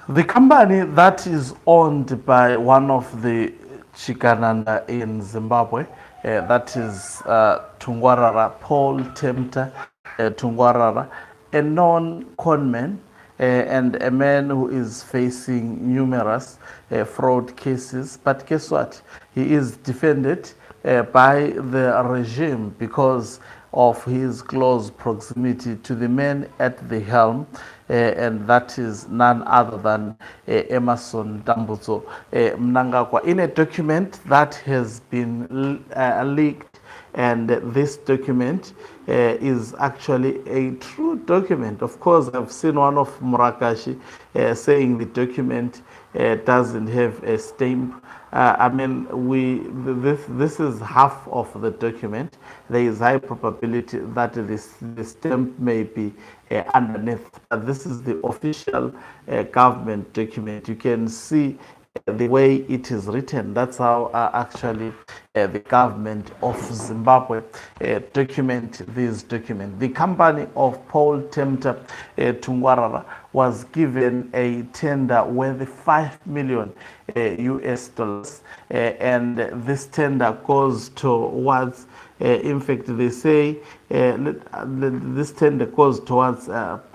The company that is owned by one of the Chikananda in Zimbabwe, that is Tungwarara, Paul Tempter Tungwarara, a known conman and a man who is facing numerous fraud cases. But guess what? He is defended by the regime because of his close proximity to the man at the helm, and that is none other than Emerson Dambuzo Mnangagwa. In a document that has been leaked, and this document is actually a true document. Of course, I've seen one of Murakashi saying the document doesn't have a stamp. I mean, this is half of the document. There is high probability that the stamp may be underneath. But this is the official government document. You can see the way it is written. That's how actually the government of Zimbabwe document this document. The company of Paul Tempter Tungwarara was given a tender worth 5 million US dollars, and this tender goes towards in fact, they say this tender goes towards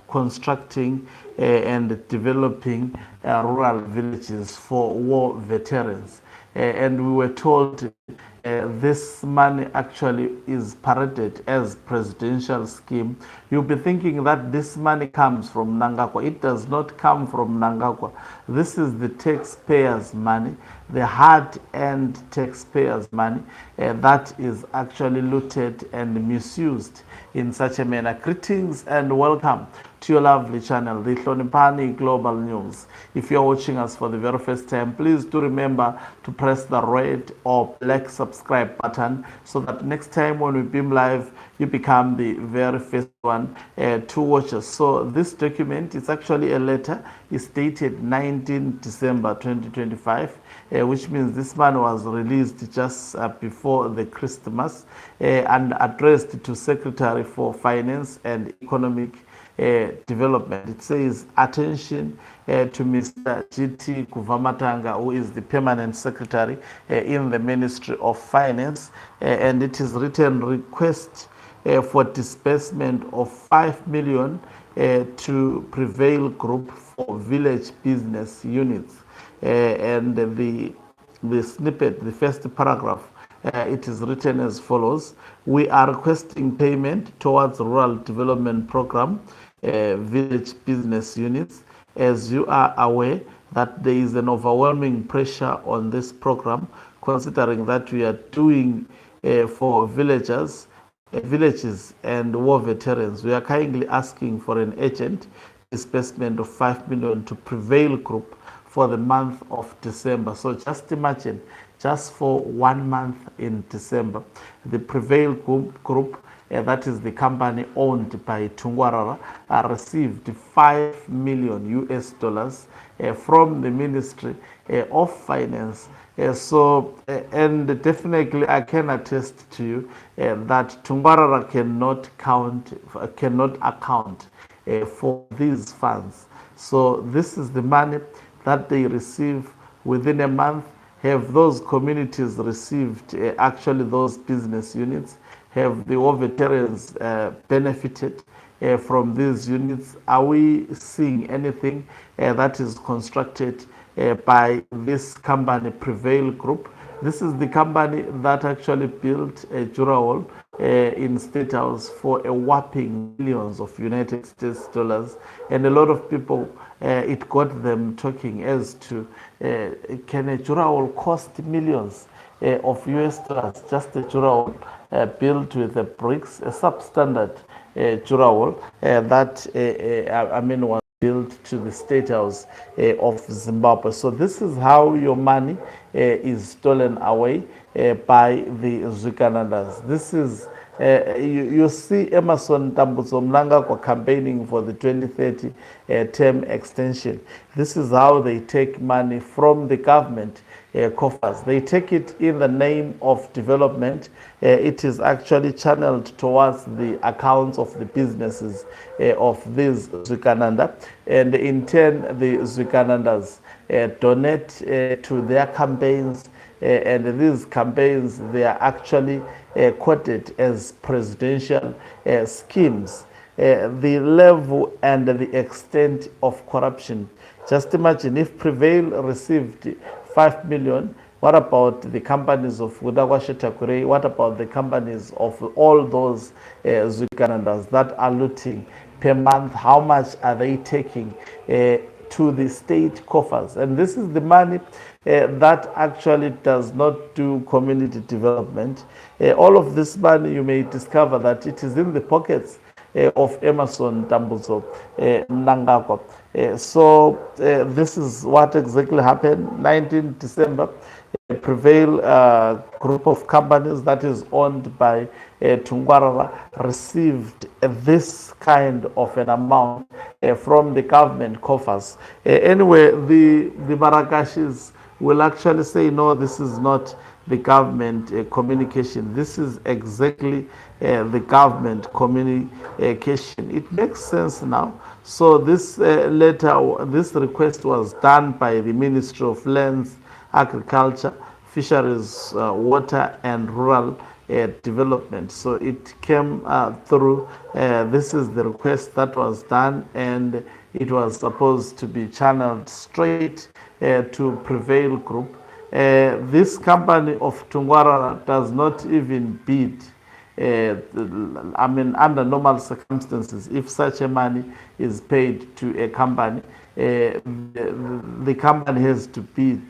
constructing and developing rural villages for war veterans. And we were told this money actually is paraded as presidential scheme. You'll be thinking that this money comes from Nangagwa. It does not come from Nangagwa. This is the taxpayers' money, the hard-earned taxpayers' money that is actually looted and misused in such a manner. Greetings and welcome to your lovely channel, the Hlonipani Global News. If you're watching us for the very first time, please do remember to press the red or black subscribe button so that next time when we beam live, you become the very first one to watch us. So this document is actually a letter. It's dated 19 December 2025, which means this man was released just before the Christmas and addressed to Secretary for Finance and Economic Development. It says, attention to Mr. G.T. Kuvamatanga, who is the permanent secretary in the Ministry of Finance, and it is written request for disbursement of 5 million to Prevail Group for village business units. And the snippet, the first paragraph, it is written as follows. We are requesting payment towards rural development program, village business units. As you are aware that there is an overwhelming pressure on this program, considering that we are doing for villages and war veterans. We are kindly asking for an urgent disbursement of 5 million to Prevail Group for the month of December. So just imagine, just for 1 month in December, the Prevail Group, that is the company owned by Tungwarara, received 5 million US dollars from the Ministry of Finance. And definitely I can attest to you that Tungwarara cannot account for these funds. So this is the money that they receive within a month. Have those communities received actually those business units? Have the war veterans benefited from these units? Are we seeing anything that is constructed by this company, Prevail Group? This is the company that actually built a Jurawall in State House for a whopping millions of United States dollars. And a lot of people, it got them talking as to can a Jurawall cost millions of US dollars? Just a Jurawall built with the bricks, a substandard Jurawall that I mean was built to the State House of Zimbabwe. So this is how your money is stolen away by the Zikanandas. This is You see Emerson Tambuzo Mnangagwa campaigning for the 2030 term extension. This is how they take money from the government coffers. They take it in the name of development. It is actually channeled towards the accounts of the businesses of these Zwikananda, and in turn the Zwikanandas donate to their campaigns, and these campaigns, they are actually quoted as presidential schemes. The level and the extent of corruption. Just imagine if Prevail received 5 million, what about the companies of Gudagwashe Takure? What about the companies of all those Zwikanandas that are looting per month? How much are they taking to the state coffers? And this is the money that actually does not do community development. All of this money, you may discover that it is in the pockets of Emerson Tambuzo Mnangagwa. So this is what exactly happened. 19 December, Prevail group of companies that is owned by Tungwarara received this kind of an amount from the government coffers. Anyway, the Barakashis will actually say, no, this is not the government communication. This is exactly the government communication. It makes sense now. So this letter, this request was done by the Ministry of Lands, Agriculture, Fisheries, Water and Rural Development. So it came through. This is the request that was done, and it was supposed to be channeled straight to Prevail Group. This company of Tungwarara does not even bid. I mean, under normal circumstances, if such a money is paid to a company, the company has to bid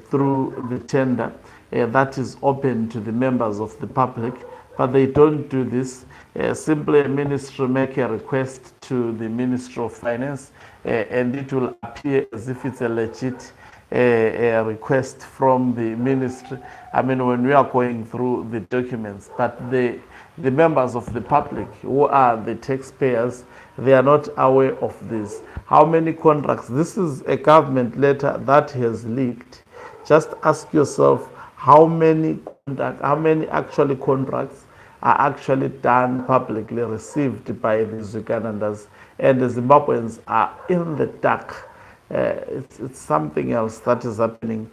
through the tender that is open to the members of the public, but they don't do this. Simply a ministry make a request to the Ministry of Finance, and it will appear as if it's a legit a request from the ministry. I mean, when we are going through the documents, but the members of the public who are the taxpayers, they are not aware of this. How many contracts? This is a government letter that has leaked. Just ask yourself how many actually contracts are actually done publicly, received by the Zwikanandas, and the Zimbabweans are in the dark. It's something else that is happening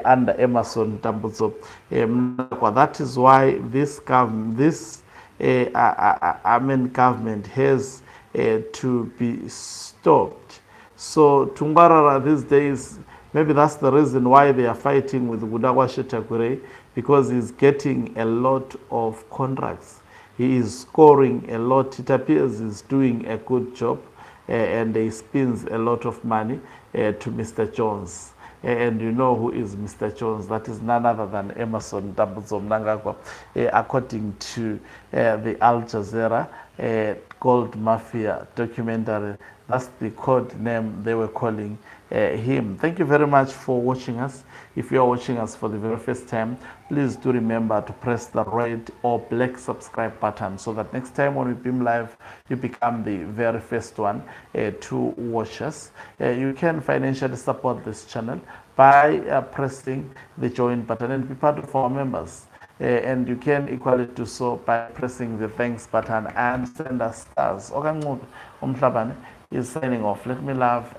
under Emerson Tambuzo. That is why this government, government has to be stopped. So Tungwarara these days, maybe that's the reason why they are fighting with Gudagwashe Takure, because he's getting a lot of contracts. He is scoring a lot. It appears he's doing a good job, and he spends a lot of money to Mr. Jones. And you know who is Mr. Jones? That is none other than Emerson Tambuzo Mnangagwa, according to the Al Jazeera Gold Mafia documentary. That's the code name they were calling him. Thank you very much for watching us. If you are watching us for the very first time, please do remember to press the red or black subscribe button so that next time when we beam live, you become the very first one to watch us. You can financially support this channel by pressing the join button and be part of our members. And you can equally do so by pressing the thanks button and send us stars. Okanqube Umhlabane is signing off. Let me love.